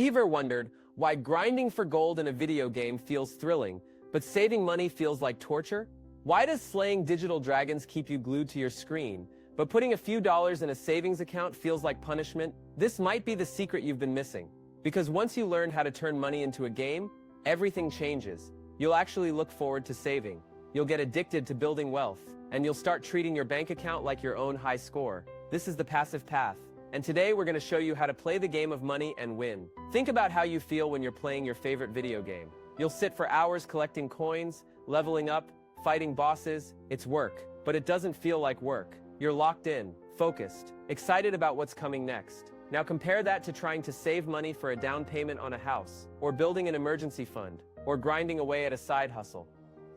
Ever wondered why grinding for gold in a video game feels thrilling, but saving money feels like torture? Why does slaying digital dragons keep you glued to your screen, but putting a few dollars in a savings account feels like punishment? This might be the secret you've been missing. Because once you learn how to turn money into a game, everything changes. You'll actually look forward to saving. You'll get addicted to building wealth, and you'll start treating your bank account like your own high score. This is the passive path. And today we're going to show you how to play the game of money and win. Think about how you feel when you're playing your favorite video game. You'll sit for hours collecting coins, leveling up, fighting bosses. It's work, but it doesn't feel like work. You're locked in, focused, excited about what's coming next. Now compare that to trying to save money for a down payment on a house, or building an emergency fund, or grinding away at a side hustle.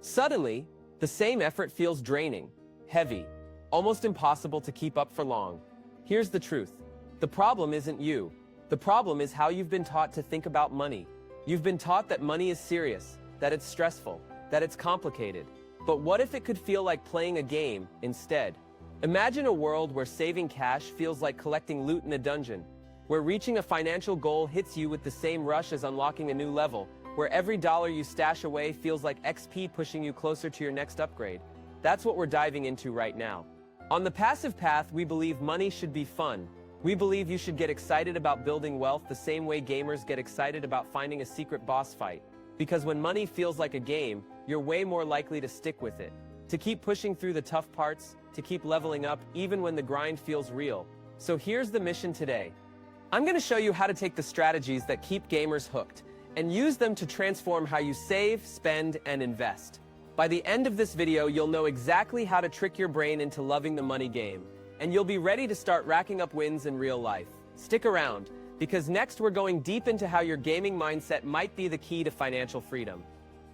Suddenly, the same effort feels draining, heavy, almost impossible to keep up for long. Here's the truth. The problem isn't you. The problem is how you've been taught to think about money. You've been taught that money is serious, that it's stressful, that it's complicated. But what if it could feel like playing a game instead? Imagine a world where saving cash feels like collecting loot in a dungeon, where reaching a financial goal hits you with the same rush as unlocking a new level, where every dollar you stash away feels like XP pushing you closer to your next upgrade. That's what we're diving into right now. On the passive path, we believe money should be fun. We believe you should get excited about building wealth the same way gamers get excited about finding a secret boss fight. Because when money feels like a game, you're way more likely to stick with it, to keep pushing through the tough parts, to keep leveling up even when the grind feels real. So here's the mission today. I'm going to show you how to take the strategies that keep gamers hooked and use them to transform how you save, spend, and invest. By the end of this video, you'll know exactly how to trick your brain into loving the money game, and you'll be ready to start racking up wins in real life. Stick around, because next we're going deep into how your gaming mindset might be the key to financial freedom.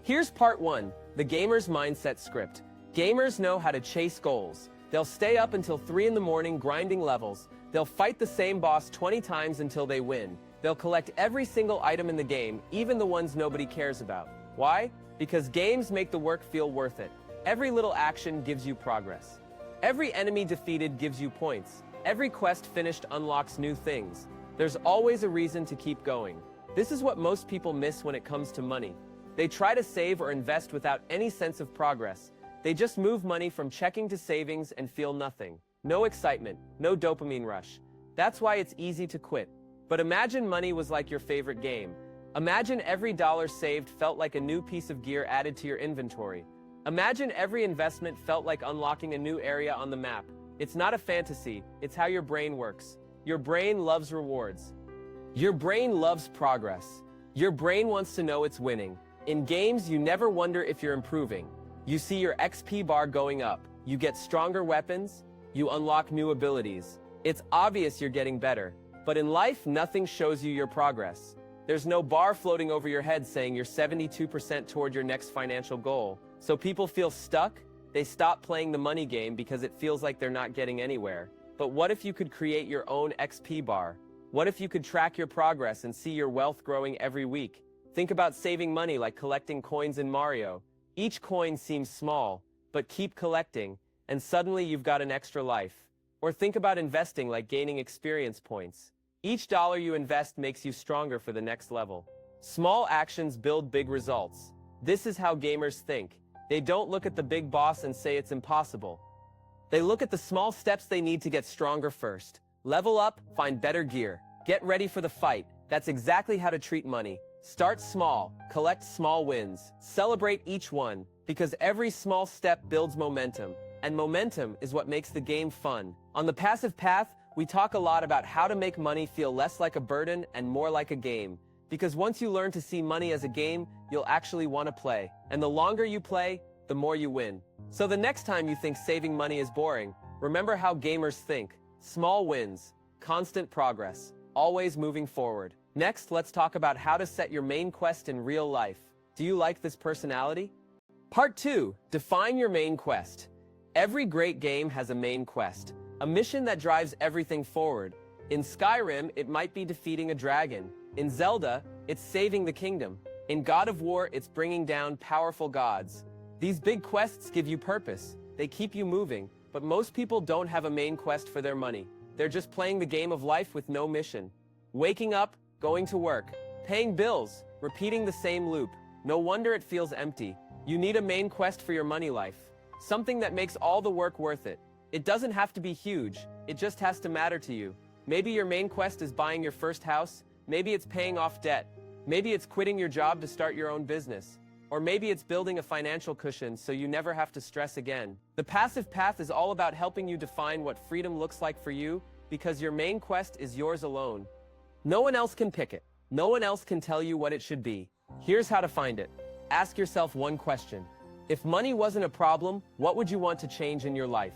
Here's part 1, the gamer's mindset script. Gamers know how to chase goals. They'll stay up until 3 in the morning grinding levels. They'll fight the same boss 20 times until they win. They'll collect every single item in the game, even the ones nobody cares about. Why? Because games make the work feel worth it. Every little action gives you progress. Every enemy defeated gives you points. Every quest finished unlocks new things. There's always a reason to keep going. This is what most people miss when it comes to money. They try to save or invest without any sense of progress. They just move money from checking to savings and feel nothing. No excitement, no dopamine rush. That's why it's easy to quit. But imagine money was like your favorite game. Imagine every dollar saved felt like a new piece of gear added to your inventory. Imagine every investment felt like unlocking a new area on the map. It's not a fantasy, it's how your brain works. Your brain loves rewards. Your brain loves progress. Your brain wants to know it's winning. In games, you never wonder if you're improving. You see your XP bar going up. You get stronger weapons. You unlock new abilities. It's obvious you're getting better. But in life, nothing shows you your progress. There's no bar floating over your head saying you're 72% toward your next financial goal. So people feel stuck. They stop playing the money game because it feels like they're not getting anywhere. But what if you could create your own XP bar? What if you could track your progress and see your wealth growing every week? Think about saving money like collecting coins in Mario. Each coin seems small, but keep collecting, and suddenly you've got an extra life. Or think about investing like gaining experience points. Each dollar you invest makes you stronger for the next level. Small actions build big results. This is how gamers think. They don't look at the big boss and say it's impossible. They look at the small steps they need to get stronger first. Level up, find better gear. Get ready for the fight. That's exactly how to treat money. Start small, collect small wins. Celebrate each one, because every small step builds momentum. And momentum is what makes the game fun. On the passive path, we talk a lot about how to make money feel less like a burden and more like a game. Because once you learn to see money as a game, you'll actually want to play. And the longer you play, the more you win. So the next time you think saving money is boring, remember how gamers think. Small wins, constant progress, always moving forward. Next, let's talk about how to set your main quest in real life. Do you like this personality? Part 2, define your main quest. Every great game has a main quest, a mission that drives everything forward. In Skyrim, it might be defeating a dragon. In Zelda, it's saving the kingdom. In God of War, it's bringing down powerful gods. These big quests give you purpose. They keep you moving, but most people don't have a main quest for their money. They're just playing the game of life with no mission. Waking up, going to work, paying bills, repeating the same loop. No wonder it feels empty. You need a main quest for your money life. Something that makes all the work worth it. It doesn't have to be huge, it just has to matter to you. Maybe your main quest is buying your first house, maybe it's paying off debt, maybe it's quitting your job to start your own business, or maybe it's building a financial cushion so you never have to stress again. The passive path is all about helping you define what freedom looks like for you, because your main quest is yours alone. No one else can pick it. No one else can tell you what it should be. Here's how to find it. Ask yourself one question. If money wasn't a problem, what would you want to change in your life?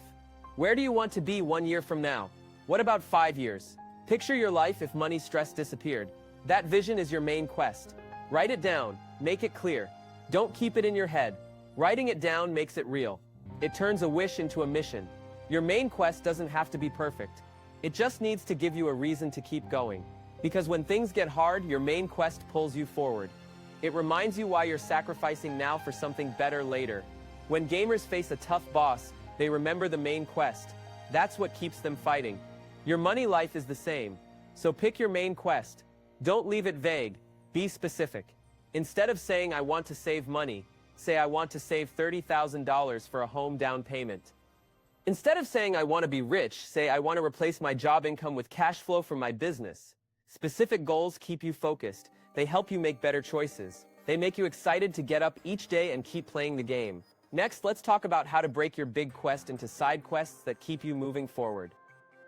Where do you want to be 1 year from now? What about 5 years? Picture your life if money stress disappeared. That vision is your main quest. Write it down. Make it clear. Don't keep it in your head. Writing it down makes it real. It turns a wish into a mission. Your main quest doesn't have to be perfect. It just needs to give you a reason to keep going. Because when things get hard, your main quest pulls you forward. It reminds you why you're sacrificing now for something better later. When gamers face a tough boss, they remember the main quest. That's what keeps them fighting. Your money life is the same. So pick your main quest. Don't leave it vague. Be specific. Instead of saying I want to save money, say I want to save $30,000 for a home down payment. Instead of saying I want to be rich, say I want to replace my job income with cash flow from my business. Specific goals keep you focused. They help you make better choices. They make you excited to get up each day and keep playing the game. Next, let's talk about how to break your big quest into side quests that keep you moving forward.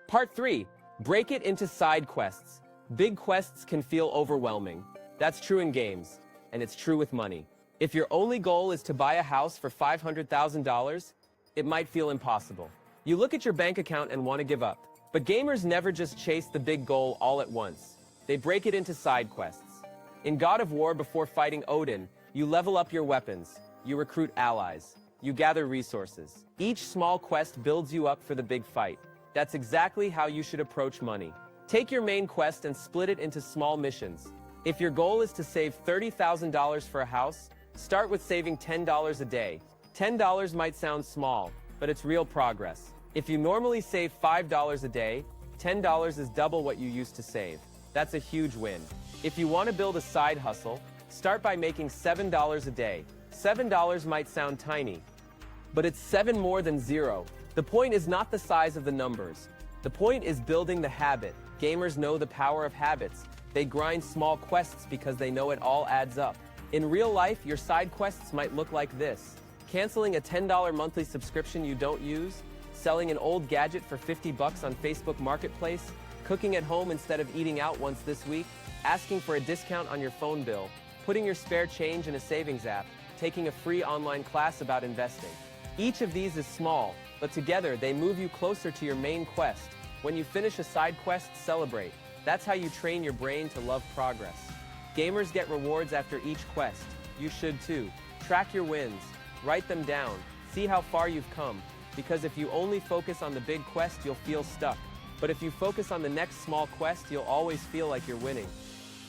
Part 3. Break it into side quests. Big quests can feel overwhelming. That's true in games, and it's true with money. If your only goal is to buy a house for $500,000, it might feel impossible. You look at your bank account and want to give up. But gamers never just chase the big goal all at once. They break it into side quests. In God of War, before fighting Odin, you level up your weapons. You recruit allies. You gather resources. Each small quest builds you up for the big fight. That's exactly how you should approach money. Take your main quest and split it into small missions. If your goal is to save $30,000 for a house, start with saving $10 a day. $10 might sound small, but it's real progress. If you normally save $5 a day, $10 is double what you used to save. That's a huge win. If you want to build a side hustle, start by making $7 a day. $7 might sound tiny, but it's 7 more than 0. The point is not the size of the numbers. The point is building the habit. Gamers know the power of habits. They grind small quests because they know it all adds up. In real life, your side quests might look like this. Canceling a $10 monthly subscription you don't use, selling an old gadget for $50 on Facebook Marketplace, cooking at home instead of eating out once this week, asking for a discount on your phone bill, putting your spare change in a savings app, taking a free online class about investing. Each of these is small, but together they move you closer to your main quest. When you finish a side quest, celebrate. That's how you train your brain to love progress. Gamers get rewards after each quest. You should too. Track your wins. Write them down. See how far you've come. Because if you only focus on the big quest, you'll feel stuck. But if you focus on the next small quest, you'll always feel like you're winning.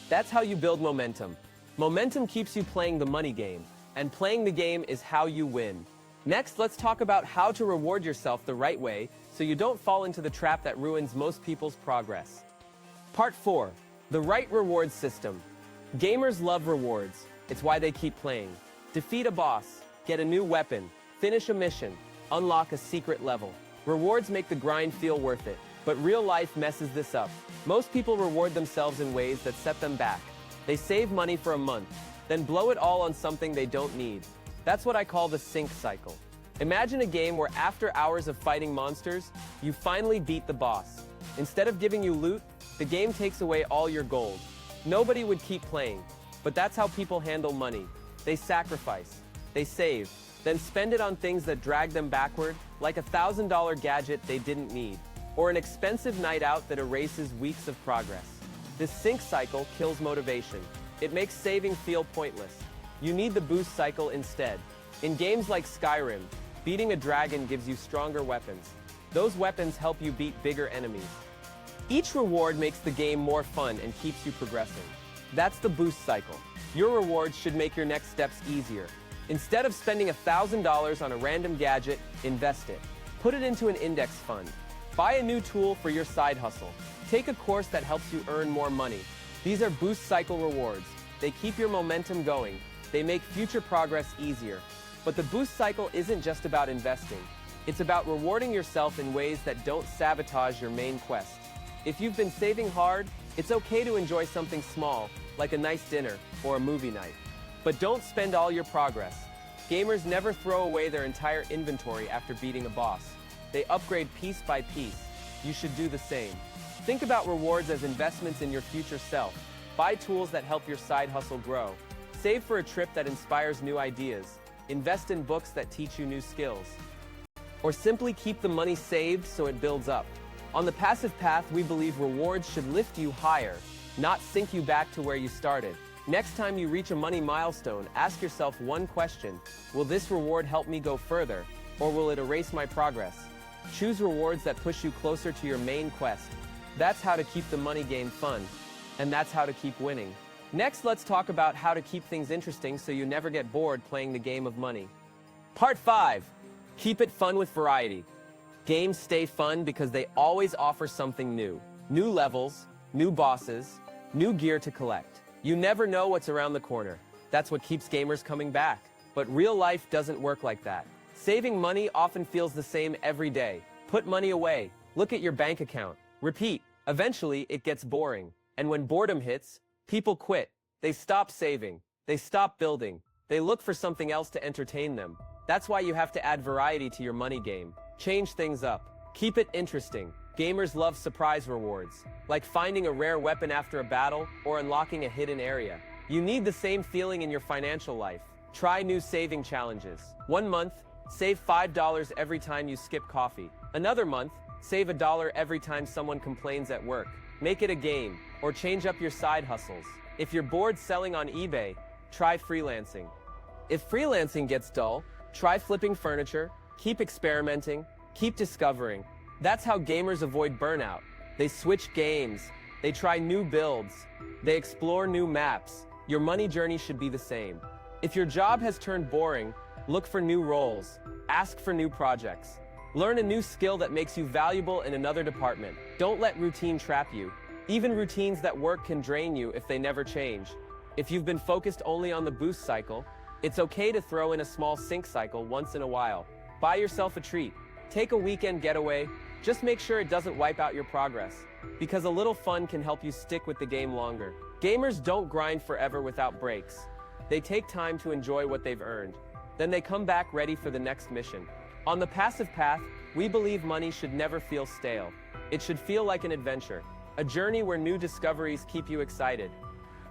That's how you build momentum. Momentum keeps you playing the money game. And playing the game is how you win. Next, let's talk about how to reward yourself the right way so you don't fall into the trap that ruins most people's progress. Part 4. The right reward system. Gamers love rewards. It's why they keep playing. Defeat a boss, get a new weapon, finish a mission, unlock a secret level. Rewards make the grind feel worth it, but real life messes this up. Most people reward themselves in ways that set them back. They save money for a month, then blow it all on something they don't need. That's what I call the sink cycle. Imagine a game where after hours of fighting monsters, you finally beat the boss. Instead of giving you loot, the game takes away all your gold. Nobody would keep playing, but that's how people handle money. They sacrifice, they save, then spend it on things that drag them backward, like a $1,000 gadget they didn't need, or an expensive night out that erases weeks of progress. This sink cycle kills motivation. It makes saving feel pointless. You need the boost cycle instead. In games like Skyrim, beating a dragon gives you stronger weapons. Those weapons help you beat bigger enemies. Each reward makes the game more fun and keeps you progressing. That's the boost cycle. Your rewards should make your next steps easier. Instead of spending $1,000 on a random gadget, invest it. Put it into an index fund. Buy a new tool for your side hustle. Take a course that helps you earn more money. These are boost cycle rewards. They keep your momentum going. They make future progress easier. But the boost cycle isn't just about investing. It's about rewarding yourself in ways that don't sabotage your main quest. If you've been saving hard, it's okay to enjoy something small, like a nice dinner or a movie night. But don't spend all your progress. Gamers never throw away their entire inventory after beating a boss. They upgrade piece by piece. You should do the same. Think about rewards as investments in your future self. Buy tools that help your side hustle grow. Save for a trip that inspires new ideas. Invest in books that teach you new skills. Or simply keep the money saved so it builds up. On the passive path, we believe rewards should lift you higher, not sink you back to where you started. Next time you reach a money milestone, ask yourself one question: will this reward help me go further, or will it erase my progress? Choose rewards that push you closer to your main quest. That's how to keep the money game fun, and that's how to keep winning. Next, let's talk about how to keep things interesting so you never get bored playing the game of money. Part 5. Keep it fun with variety. Games stay fun because they always offer something new. New levels, new bosses, new gear to collect. You never know what's around the corner. That's what keeps gamers coming back. But real life doesn't work like that. Saving money often feels the same every day. Put money away. Look at your bank account. Repeat. Eventually, it gets boring. And when boredom hits, people quit. They stop saving. They stop building. They look for something else to entertain them. That's why you have to add variety to your money game. Change things up. Keep it interesting. Gamers love surprise rewards, like finding a rare weapon after a battle or unlocking a hidden area. You need the same feeling in your financial life. Try new saving challenges. 1 month, save $5 every time you skip coffee. Another month, save $1 every time someone complains at work. Make it a game, or change up your side hustles. If you're bored selling on eBay, try freelancing. If freelancing gets dull, try flipping furniture. Keep experimenting. Keep discovering. That's how gamers avoid burnout. They switch games. They try new builds. They explore new maps. Your money journey should be the same. If your job has turned boring, look for new roles. Ask for new projects. Learn a new skill that makes you valuable in another department. Don't let routine trap you. Even routines that work can drain you if they never change. If you've been focused only on the boost cycle, it's okay to throw in a small sink cycle once in a while. Buy yourself a treat. Take a weekend getaway. Just make sure it doesn't wipe out your progress, because a little fun can help you stick with the game longer. Gamers don't grind forever without breaks. They take time to enjoy what they've earned. Then they come back ready for the next mission. On the passive path, we believe money should never feel stale. It should feel like an adventure, a journey where new discoveries keep you excited.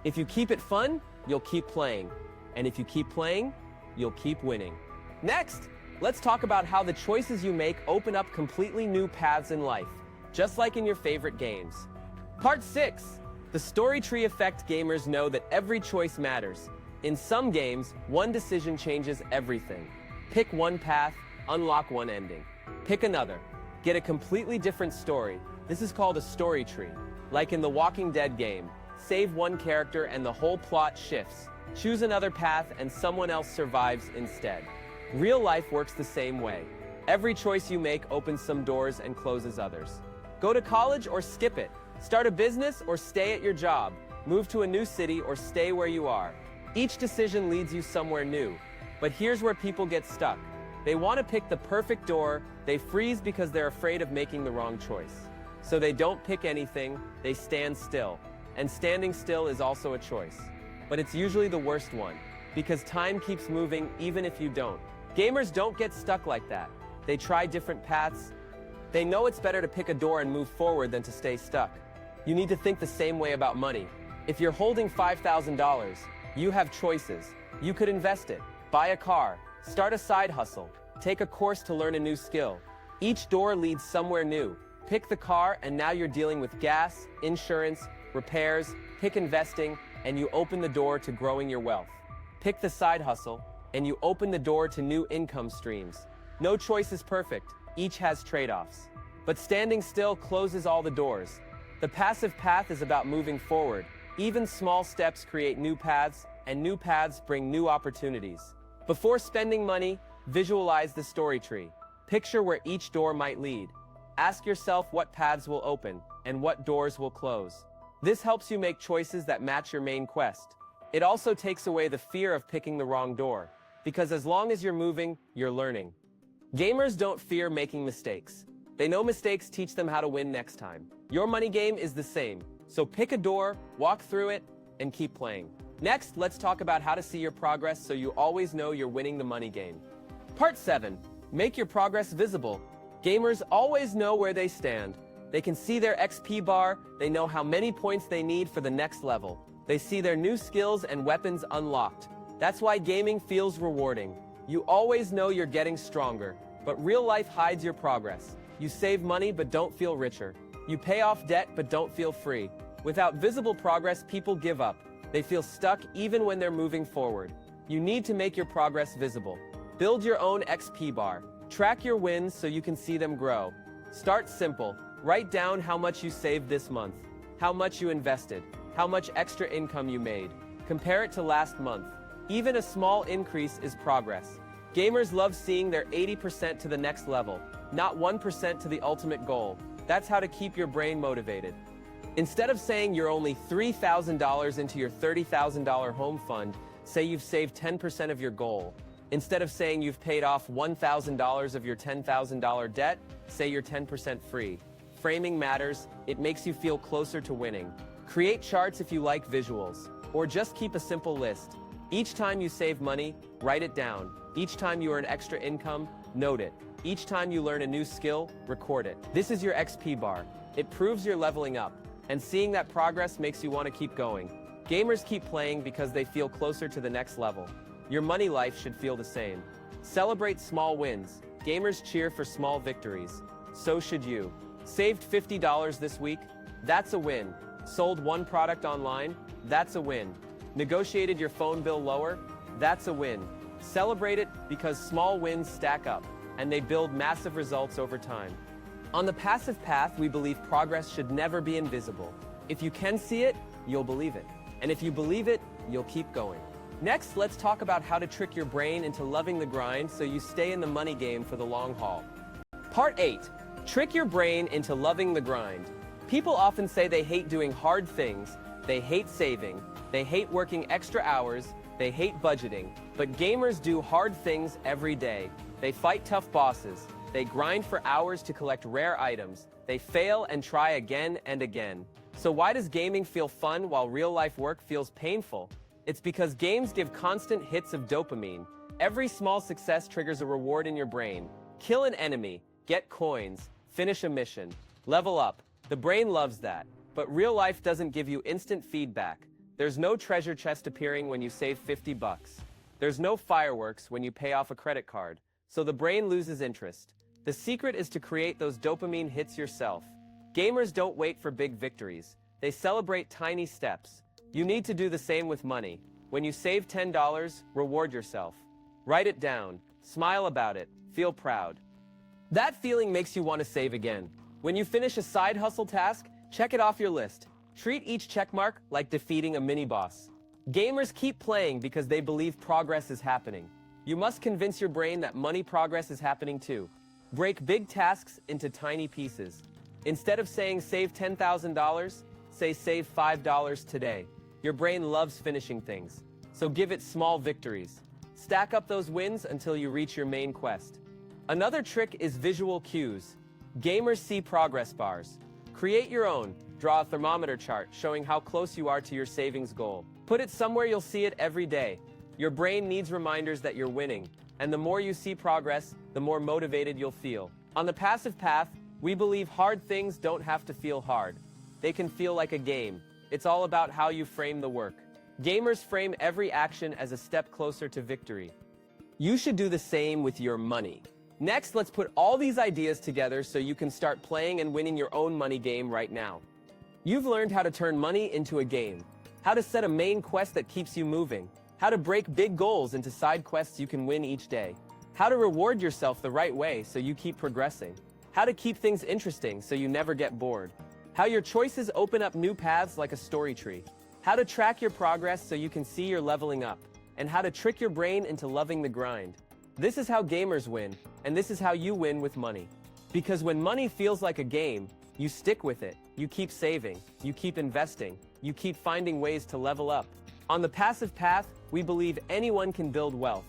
If you keep it fun, you'll keep playing. And if you keep playing, you'll keep winning. Next, let's talk about how the choices you make open up completely new paths in life, just like in your favorite games. Part 6. The story tree effect. Gamers know that every choice matters. In some games, one decision changes everything. Pick one path, unlock one ending. Pick another, get a completely different story. This is called a story tree. Like in the Walking Dead game, save one character and the whole plot shifts. Choose another path and someone else survives instead. Real life works the same way. Every choice you make opens some doors and closes others. Go to college or skip it. Start a business or stay at your job. Move to a new city or stay where you are. Each decision leads you somewhere new. But here's where people get stuck. They want to pick the perfect door. They freeze because they're afraid of making the wrong choice. So they don't pick anything, they stand still. And standing still is also a choice. But it's usually the worst one, because time keeps moving even if you don't. Gamers don't get stuck like that. They try different paths. They know it's better to pick a door and move forward than to stay stuck. You need to think the same way about money. If you're holding $5,000, you have choices. You could invest it, buy a car, start a side hustle, take a course to learn a new skill. Each door leads somewhere new. Pick the car and now you're dealing with gas, insurance, repairs. Pick investing and you open the door to growing your wealth. Pick the side hustle and you open the door to new income streams. No choice is perfect. Each has trade-offs. But standing still closes all the doors. The passive path is about moving forward. Even small steps create new paths, and new paths bring new opportunities. Before spending money, visualize the story tree. Picture where each door might lead. Ask yourself what paths will open and what doors will close. This helps you make choices that match your main quest. It also takes away the fear of picking the wrong door, because as long as you're moving, you're learning. Gamers don't fear making mistakes. They know mistakes teach them how to win next time. Your money game is the same, so pick a door, walk through it, and keep playing. Next, let's talk about how to see your progress so you always know you're winning the money game. Part 7. Make your progress visible. Gamers always know where they stand. They can see their XP bar, they know how many points they need for the next level. They see their new skills and weapons unlocked. That's why gaming feels rewarding. You always know you're getting stronger, but real life hides your progress. You save money but don't feel richer. You pay off debt but don't feel free. Without visible progress, people give up. They feel stuck even when they're moving forward. You need to make your progress visible. Build your own XP bar. Track your wins so you can see them grow. Start simple. Write down how much you saved this month, how much you invested, how much extra income you made. Compare it to last month. Even a small increase is progress. Gamers love seeing their 80% to the next level, not 1% to the ultimate goal. That's how to keep your brain motivated. Instead of saying you're only $3,000 into your $30,000 home fund, say you've saved 10% of your goal. Instead of saying you've paid off $1,000 of your $10,000 debt, say you're 10% free. Framing matters. It makes you feel closer to winning. Create charts if you like visuals, or just keep a simple list. Each time you save money, write it down. Each time you earn extra income, note it. Each time you learn a new skill, record it. This is your XP bar. It proves you're leveling up, and seeing that progress makes you want to keep going. Gamers keep playing because they feel closer to the next level. Your money life should feel the same. Celebrate small wins. Gamers cheer for small victories. So should you. Saved $50 this week? That's a win. Sold one product online? That's a win. Negotiated your phone bill lower? That's a win. Celebrate it because small wins stack up, and they build massive results over time. On the passive path, we believe progress should never be invisible. If you can see it, you'll believe it. And if you believe it, you'll keep going. Next, let's talk about how to trick your brain into loving the grind so you stay in the money game for the long haul. Part 8. Trick your brain into loving the grind. People often say they hate doing hard things, they hate saving, they hate working extra hours, they hate budgeting, but gamers do hard things every day. They fight tough bosses, they grind for hours to collect rare items, they fail and try again and again. So why does gaming feel fun while real-life work feels painful? It's because games give constant hits of dopamine. Every small success triggers a reward in your brain. Kill an enemy, get coins, finish a mission, level up. The brain loves that. But real life doesn't give you instant feedback. There's no treasure chest appearing when you save 50 bucks. There's no fireworks when you pay off a credit card. So the brain loses interest. The secret is to create those dopamine hits yourself. Gamers don't wait for big victories. They celebrate tiny steps. You need to do the same with money. When you save $10, reward yourself. Write it down. Smile about it. Feel proud. That feeling makes you want to save again. When you finish a side hustle task, check it off your list. Treat each checkmark like defeating a mini-boss. Gamers keep playing because they believe progress is happening. You must convince your brain that money progress is happening too. Break big tasks into tiny pieces. Instead of saying save $10,000, say save $5 today. Your brain loves finishing things, so give it small victories. Stack up those wins until you reach your main quest. Another trick is visual cues. Gamers see progress bars. Create your own. Draw a thermometer chart showing how close you are to your savings goal. Put it somewhere you'll see it every day. Your brain needs reminders that you're winning, and the more you see progress, the more motivated you'll feel. On the passive path, we believe hard things don't have to feel hard. They can feel like a game. It's all about how you frame the work. Gamers frame every action as a step closer to victory. You should do the same with your money. Next, let's put all these ideas together so you can start playing and winning your own money game right now. You've learned how to turn money into a game, how to set a main quest that keeps you moving, how to break big goals into side quests you can win each day, how to reward yourself the right way so you keep progressing, how to keep things interesting so you never get bored, how your choices open up new paths like a story tree, how to track your progress so you can see you're leveling up, and how to trick your brain into loving the grind. This is how gamers win, and this is how you win with money. Because when money feels like a game, You stick with it, you keep saving, you keep investing, you keep finding ways to level up. On the passive path, we believe anyone can build wealth.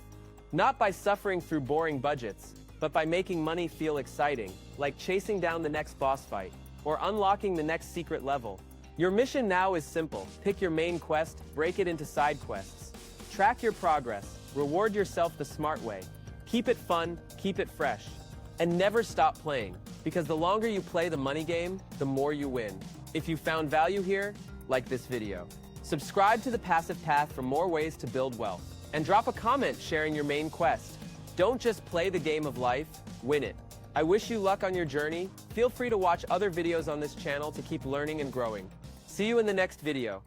Not by suffering through boring budgets, but by making money feel exciting, like chasing down the next boss fight, or unlocking the next secret level. Your mission now is simple. Pick your main quest, break it into side quests. Track your progress, reward yourself the smart way. Keep it fun, keep it fresh. And never stop playing, because the longer you play the money game, the more you win. If you found value here, like this video. Subscribe to the Passive Path for more ways to build wealth. And drop a comment sharing your main quest. Don't just play the game of life, win it. I wish you luck on your journey. Feel free to watch other videos on this channel to keep learning and growing. See you in the next video.